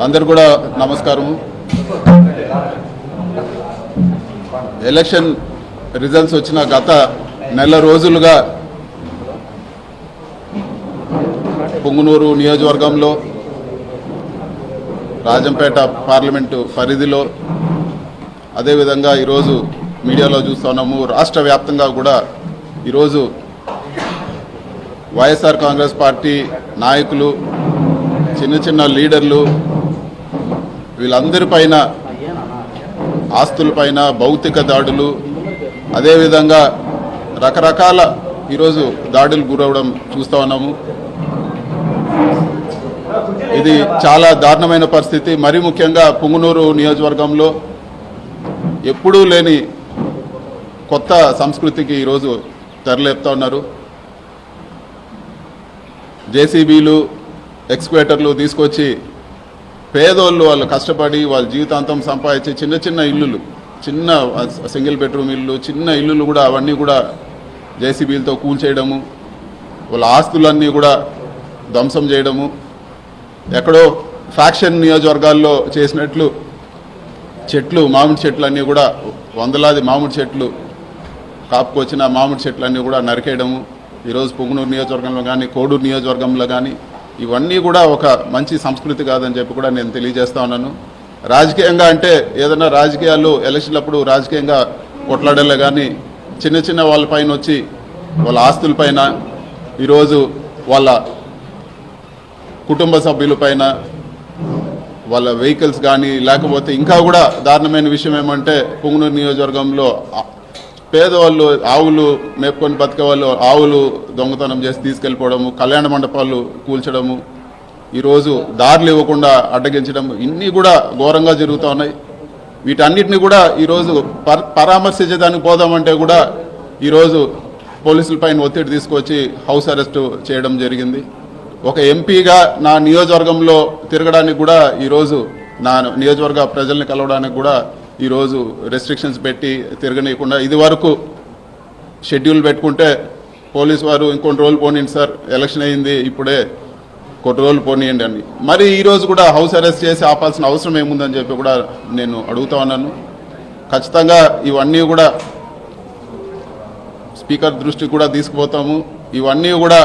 అందరు కూడా నమస్కారం. ఎలక్షన్ రిజల్ట్స్ వచ్చిన గత నెల రోజులుగా పొంగునూరు నియోజకవర్గంలో రాజంపేట పార్లమెంటు పరిధిలో అదేవిధంగా ఈరోజు మీడియాలో చూస్తున్నాము. రాష్ట్ర వ్యాప్తంగా కూడా ఈరోజు వైఎస్ఆర్ కాంగ్రెస్ పార్టీ నాయకులు, చిన్న చిన్న లీడర్లు వీళ్ళందరిపైన ఆస్తులపైన భౌతిక దాడులు, అదేవిధంగా రకరకాల ఈరోజు దాడులు గురవడం చూస్తూ ఉన్నాము. ఇది చాలా దారుణమైన పరిస్థితి. మరీ ముఖ్యంగా పొంగునూరు నియోజకవర్గంలో ఎప్పుడూ లేని కొత్త సంస్కృతికి ఈరోజు తెరలేపుతా ఉన్నారు. జేసీబీలు, ఎక్స్క్వేటర్లు తీసుకొచ్చి పేదోళ్ళు వాళ్ళు కష్టపడి వాళ్ళ జీవితాంతం సంపాదించి చిన్న చిన్న ఇల్లులు, చిన్న సింగిల్ బెడ్రూమ్ ఇల్లు, చిన్న ఇల్లులు కూడా అవన్నీ కూడా జేసీబీలతో కూల్చేయడము, వాళ్ళ ఆస్తులన్నీ కూడా ధ్వంసం చేయడము, ఎక్కడో ఫ్యాక్షన్ నియోజకవర్గాల్లో చేసినట్లు చెట్లు, మామిడి చెట్లు అన్నీ కూడా వందలాది మామిడి చెట్లు కాపుకొచ్చిన మామిడి చెట్లన్నీ కూడా నరికేయడము. ఈరోజు పొంగునూరు నియోజకవర్గంలో కానీ కోడూరు నియోజకవర్గంలో కానీ ఇవన్నీ కూడా ఒక మంచి సంస్కృతి కాదని చెప్పి కూడా నేను తెలియజేస్తా ఉన్నాను. రాజకీయంగా అంటే ఏదైనా రాజకీయాలు ఎలక్షన్లప్పుడు రాజకీయంగా కొట్లాడలే కానీ చిన్న చిన్న వాళ్ళపైన వచ్చి వాళ్ళ ఆస్తులపైన, ఈరోజు వాళ్ళ కుటుంబ సభ్యులపైన, వాళ్ళ వెహికల్స్ కానీ, లేకపోతే ఇంకా కూడా దారుణమైన విషయం ఏమంటే పొంగునూరు నియోజకవర్గంలో పేదవాళ్ళు ఆవులు మేపుకొని బతికే వాళ్ళు ఆవులు దొంగతనం చేసి తీసుకెళ్ళిపోవడము, కళ్యాణ మండపాలు కూల్చడము, ఈరోజు దారులు ఇవ్వకుండా అడ్డగించడము, ఇన్ని కూడా ఘోరంగా జరుగుతూ ఉన్నాయి. వీటన్నిటిని కూడా ఈరోజు పరామర్శించడానికి పోదామంటే కూడా ఈరోజు పోలీసులపైన ఒత్తిడి తీసుకొచ్చి హౌస్ అరెస్టు చేయడం జరిగింది. ఒక ఎంపీగా నా నియోజకవర్గంలో తిరగడానికి కూడా ఈరోజు నా నియోజకవర్గ ప్రజల్ని కలవడానికి కూడా ఈరోజు రెస్ట్రిక్షన్స్ పెట్టి తిరగనీయకుండా, ఇది వరకు షెడ్యూల్ పెట్టుకుంటే పోలీసు వారు ఇంకొన్ని రోజులు పోనీయండి సార్, ఎలక్షన్ అయింది ఇప్పుడే కొన్ని రోజులు పోనీయండి అని, మరి ఈరోజు కూడా హౌస్ అరెస్ట్ చేసి ఆపాల్సిన అవసరం ఏముందని చెప్పి కూడా నేను అడుగుతా ఉన్నాను. ఖచ్చితంగా ఇవన్నీ కూడా స్పీకర్ దృష్టికి కూడా తీసుకుపోతాము. ఇవన్నీ కూడా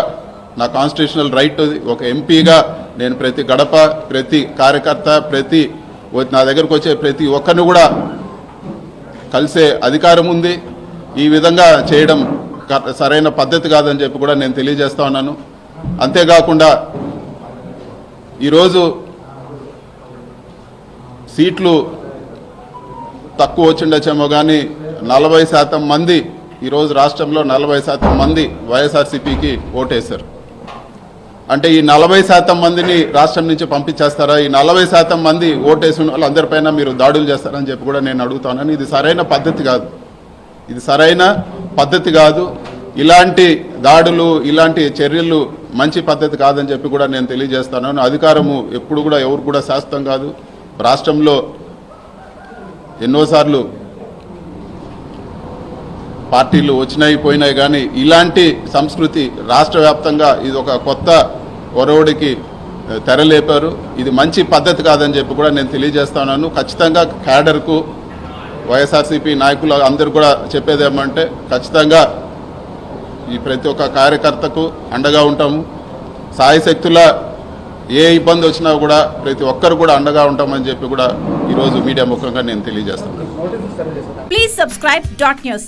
నా కాన్స్టిట్యూషనల్ రైట్. ఒక ఎంపీగా నేను ప్రతి గడప, ప్రతి కార్యకర్త, ప్రతి నా దగ్గరకు వచ్చే ప్రతి ఒక్కరిని కూడా కలిసే అధికారం ఉంది. ఈ విధంగా చేయడం సరైన పద్ధతి కాదని చెప్పి కూడా నేను తెలియజేస్తా ఉన్నాను. అంతేకాకుండా ఈరోజు సీట్లు తక్కువ వచ్చిండొచ్చేమో కానీ 40% మంది ఈరోజు రాష్ట్రంలో 40% మంది వైఎస్ఆర్సీపీకి ఓటేశారు. అంటే ఈ 40% మందిని రాష్ట్రం నుంచి పంపించేస్తారా? ఈ 40% మంది ఓటేసిన వాళ్ళందరిపైన మీరు దాడులు చేస్తారని చెప్పి కూడా నేను అడుగుతాను. ఇది సరైన పద్ధతి కాదు, ఇది సరైన పద్ధతి కాదు. ఇలాంటి దాడులు, ఇలాంటి చర్యలు మంచి పద్ధతి కాదని చెప్పి కూడా నేను తెలియజేస్తాను. అధికారము ఎప్పుడు కూడా ఎవరు కూడా శాశ్వతం కాదు. రాష్ట్రంలో ఎన్నోసార్లు పార్టీలు వచ్చినాయి పోయినాయి కానీ ఇలాంటి సంస్కృతి రాష్ట్ర వ్యాప్తంగా ఇది ఒక కొత్త ఒరవడికి తెరలేపారు. ఇది మంచి పద్ధతి కాదని చెప్పి కూడా నేను తెలియజేస్తున్నాను. ఖచ్చితంగా క్యాడర్కు, వైఎస్ఆర్సీపీ నాయకులు అందరూ కూడా చెప్పేది ఏమంటే ఖచ్చితంగా ఈ ప్రతి ఒక్క కార్యకర్తకు అండగా ఉంటాము. సాయశక్తుల ఏ ఇబ్బంది వచ్చినా కూడా ప్రతి ఒక్కరు కూడా అండగా ఉంటామని చెప్పి కూడా ఈరోజు మీడియా ముఖంగా నేను తెలియజేస్తాను. Please subscribe .news.